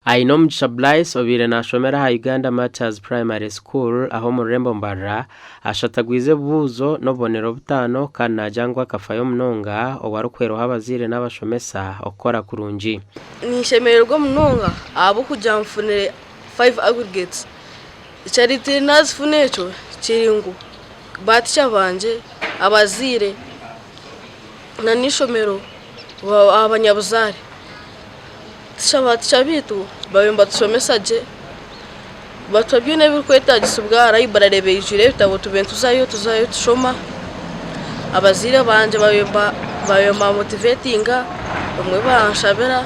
Ainomgisha Blaise obire nashomera ha Uganda Martyrs Primary School aho mu Rembo Mbara ashatagwize buzo no bonero butano kana jangwa kafayo mnonga owarukwero habazire n'abashomesa okora kurunji nishemererwa mnonga abo kujamfunire 5 aggregates charity nazfunecho chiringu batisha banje abazire na nishomero abanyabuzare tishabatisha bitu babemba tushomesaje batwabyune bikwetagisha ubwara ibararebe ijire bitabo tubentuzayo tushoma abazire banje babemba motivatinga bamwe banshabera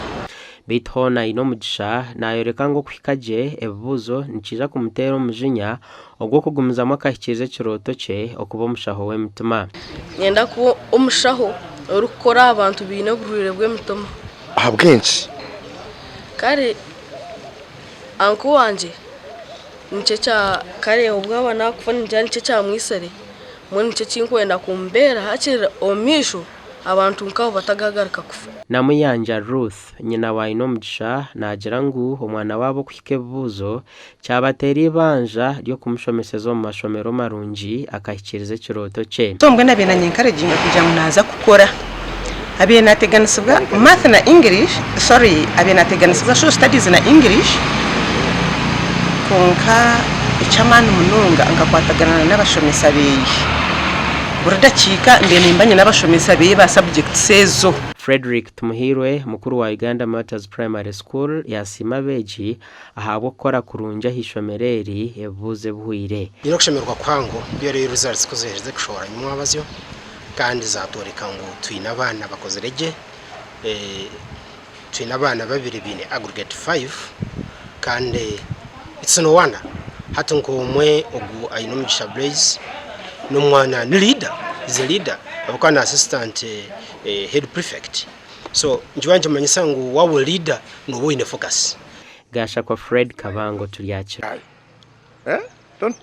bitona Ainomgisha nayoreka ngo kwikaje ebuzo nikija kumutera umujinya ogwo kugumizamo akahikize kiroto cye okuba mushaho we mutuma nyenda ku umushaho urukora abantu bine burure bwe mutuma ahabwenshi kare anko wanje nice cha kare ubwaba nakufana njani nice cha mwisere mwe nice cinkwenda kumbera hakira omisho abantu nkabo batagagarika kufa namuyanja Ruth nyina wa Ainomgisha nagira ngo umwana wabo kwike buzo cyabateri banja ryo kumushomesezo mu mashomero marunji akahikirize kiroto cye tombwe nabena nyenkarejinga kuja munaza kukora abena teganisibwa math na English abena teganisibwa social studies na English konka ichamani mununga angakwatagana n'abashomesa beyi buradakika ndenimbanye n'abashomesa beyi ba subject sezo Frederick Tumuhirwe mukuru wa Uganda Martyrs Primary School yasima beji ahabo kora kurunja hishomereri ebuze buhire biro kushemerwa kwango byo rero results kuzeje kushora nyuma abazyo kandi zatoreka ngo twina abana bakozereje twina abana babiri bine aggregate 5 kandi it's no wonder hata ngo umwe ogu Ainomgisha Blaise n'umwana ni leader is a leader abakana assistant head prefect so njwanje manyisa ngo wawo leader no wo in focus gasha kwa Fred Kabango tulyakira don't